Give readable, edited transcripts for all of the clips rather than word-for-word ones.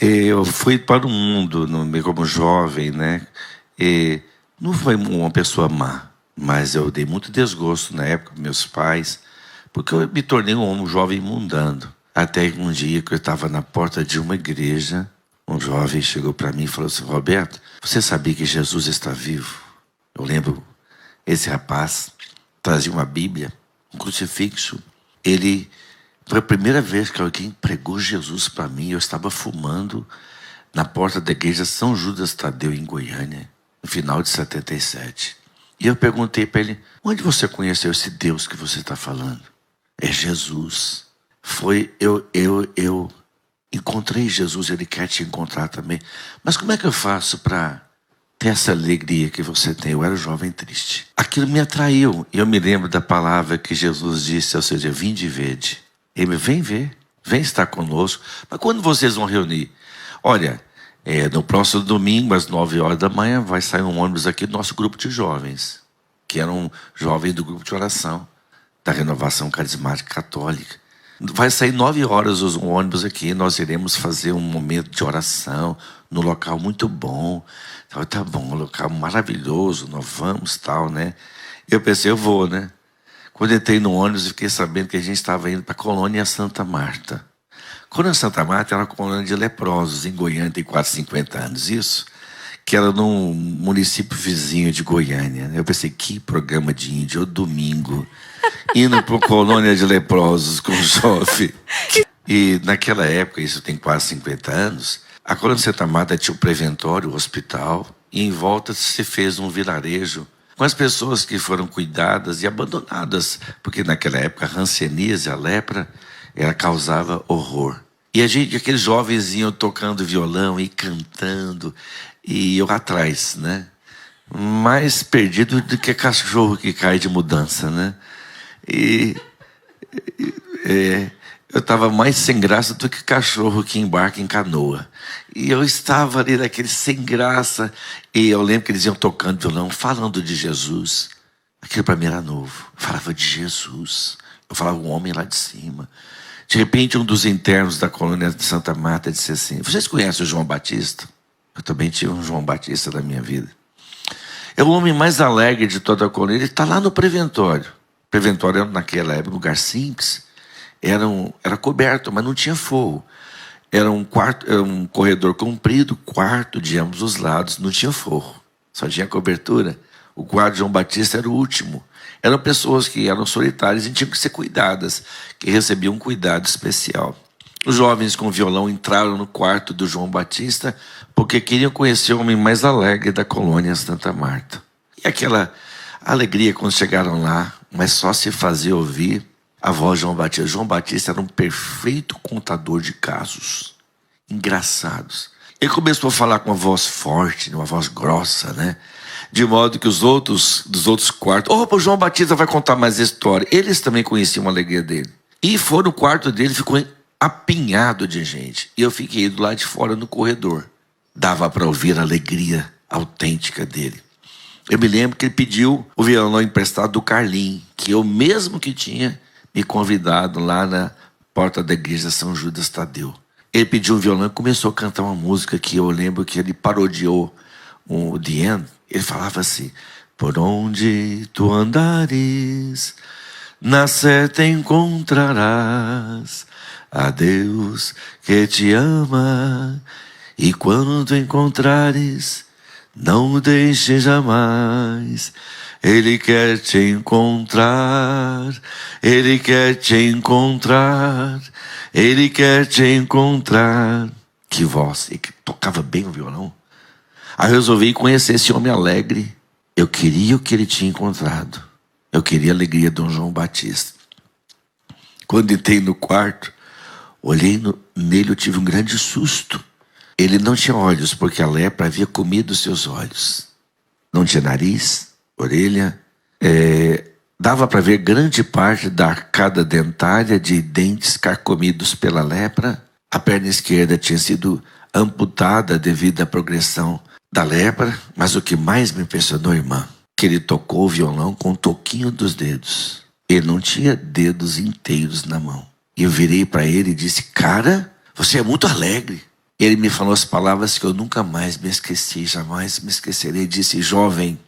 Eu fui para o mundo como jovem, né? E não foi uma pessoa má, mas eu dei muito desgosto na época com meus pais, porque eu me tornei um jovem mundano. Até que um dia que eu estava na porta de uma igreja, um jovem chegou para mim e falou assim: Roberto, você sabia que Jesus está vivo? Eu lembro, esse rapaz trazia uma Bíblia, um crucifixo. Foi a primeira vez que alguém pregou Jesus para mim. Eu estava fumando na porta da igreja São Judas Tadeu, em Goiânia, no final de 77. E eu perguntei para ele: onde você conheceu esse Deus que você está falando? É Jesus. Eu encontrei Jesus, ele quer te encontrar também. Mas como é que eu faço para ter essa alegria que você tem? Eu era jovem triste. Aquilo me atraiu. E eu me lembro da palavra que Jesus disse, ou seja, vinde e vede. Ele: vem ver, vem estar conosco. Mas quando vocês vão reunir? Olha, no próximo domingo, às 9 horas da manhã, vai sair um ônibus aqui do nosso grupo de jovens, que eram jovens do grupo de oração, da Renovação Carismática Católica. Vai sair 9 horas um ônibus aqui, nós iremos fazer um momento de oração, num local muito bom. Então, tá bom, um local maravilhoso, nós vamos, tal, né? Eu pensei, eu vou, né? Quando entrei no ônibus, eu fiquei sabendo que a gente estava indo para a colônia Santa Marta. A colônia Santa Marta era uma colônia de leprosos, em Goiânia, tem quase 50 anos, isso, que era num município vizinho de Goiânia. Eu pensei, que programa de índio, domingo, indo para uma colônia de leprosos com jovem. E naquela época, isso tem quase 50 anos, a colônia Santa Marta tinha um preventório, um hospital, e em volta se fez um vilarejo com as pessoas que foram cuidadas e abandonadas, porque naquela época a hanseníase, a lepra, ela causava horror. E aqueles jovens iam tocando violão e cantando, e eu atrás, né? Mais perdido do que cachorro que cai de mudança, né? Eu estava mais sem graça do que cachorro que embarca em canoa. E eu estava ali naquele sem graça. E eu lembro que eles iam tocando violão, falando de Jesus. Aquilo para mim era novo. Eu falava de Jesus. Eu falava um homem lá de cima. De repente, um dos internos da colônia de Santa Marta disse assim: vocês conhecem o João Batista? Eu também tive um João Batista na minha vida. É o homem mais alegre de toda a colônia. Ele está lá no preventório. O preventório era, naquela época, um lugar simples. Era coberto, mas não tinha forro. Era um corredor comprido, quarto de ambos os lados, não tinha forro, só tinha cobertura. O quarto de João Batista era o último. Eram pessoas que eram solitárias e tinham que ser cuidadas, que recebiam um cuidado especial. Os jovens com violão entraram no quarto do João Batista porque queriam conhecer o homem mais alegre da colônia Santa Marta. E aquela alegria quando chegaram lá, mas só se fazia ouvir a voz de João Batista. João Batista era um perfeito contador de casos engraçados. Ele começou a falar com uma voz forte, uma voz grossa, né? De modo que dos outros quartos, o João Batista vai contar mais história. Eles também conheciam a alegria dele. E foi no quarto dele, ficou apinhado de gente. E eu fiquei do lado de fora no corredor. Dava para ouvir a alegria autêntica dele. Eu me lembro que ele pediu o violão emprestado do Carlinhos, que eu mesmo que tinha me convidado lá na porta da igreja São Judas Tadeu. Ele pediu um violão e começou a cantar uma música que eu lembro que ele parodiou o The End. Ele falava assim: por onde tu andares, na seta encontrarás a Deus que te ama, e quando encontrares, não o deixes jamais. Ele quer te encontrar, Ele quer te encontrar, Ele quer te encontrar. Que voz, ele tocava bem o violão. Aí eu resolvi conhecer esse homem alegre. Eu queria o que ele tinha encontrado. Eu queria a alegria de um João Batista. Quando entrei no quarto, olhei nele, eu tive um grande susto. Ele não tinha olhos, porque a lepra havia comido seus olhos. Não tinha nariz, orelha, dava para ver grande parte da arcada dentária de dentes carcomidos pela lepra. A perna esquerda tinha sido amputada devido à progressão da lepra, mas o que mais me impressionou, irmã, que ele tocou o violão com o toquinho dos dedos. Ele não tinha dedos inteiros na mão. E eu virei para ele e disse: cara, você é muito alegre. Ele me falou as palavras que eu nunca mais me esqueci, jamais me esquecerei. Disse: jovem,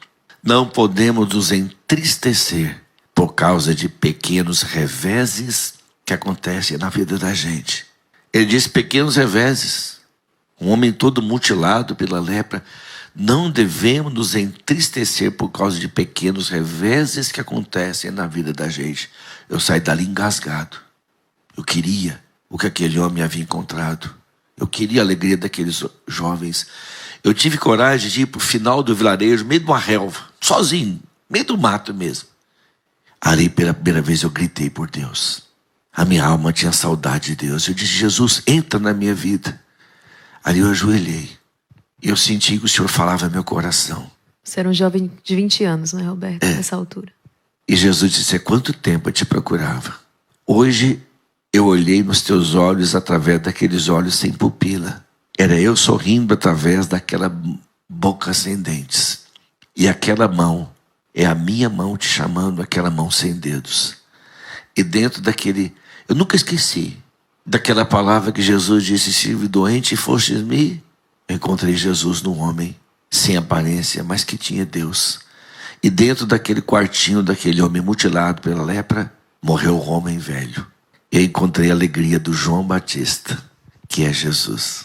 não podemos nos entristecer por causa de pequenos reveses que acontecem na vida da gente. Ele disse: pequenos reveses. Um homem todo mutilado pela lepra. Não devemos nos entristecer por causa de pequenos reveses que acontecem na vida da gente. Eu saí dali engasgado. Eu queria o que aquele homem havia encontrado. Eu queria a alegria daqueles jovens. Eu tive coragem de ir para o final do vilarejo, meio de uma relva, sozinho, meio do mato mesmo. Ali, pela primeira vez, eu gritei por Deus. A minha alma tinha saudade de Deus. Eu disse: Jesus, entra na minha vida. Ali eu ajoelhei. E eu senti que o Senhor falava no meu coração. Você era um jovem de 20 anos, não é, Roberto? Nessa altura. E Jesus disse: há quanto tempo eu te procurava? Hoje eu olhei nos teus olhos através daqueles olhos sem pupila. Era eu sorrindo através daquela boca sem dentes. E aquela mão é a minha mão te chamando, aquela mão sem dedos. E dentro daquele... Eu nunca esqueci daquela palavra que Jesus disse: estive doente e fostes-me. Eu encontrei Jesus num homem sem aparência, mas que tinha Deus. E dentro daquele quartinho daquele homem mutilado pela lepra, morreu o homem velho. Eu encontrei a alegria do João Batista, que é Jesus.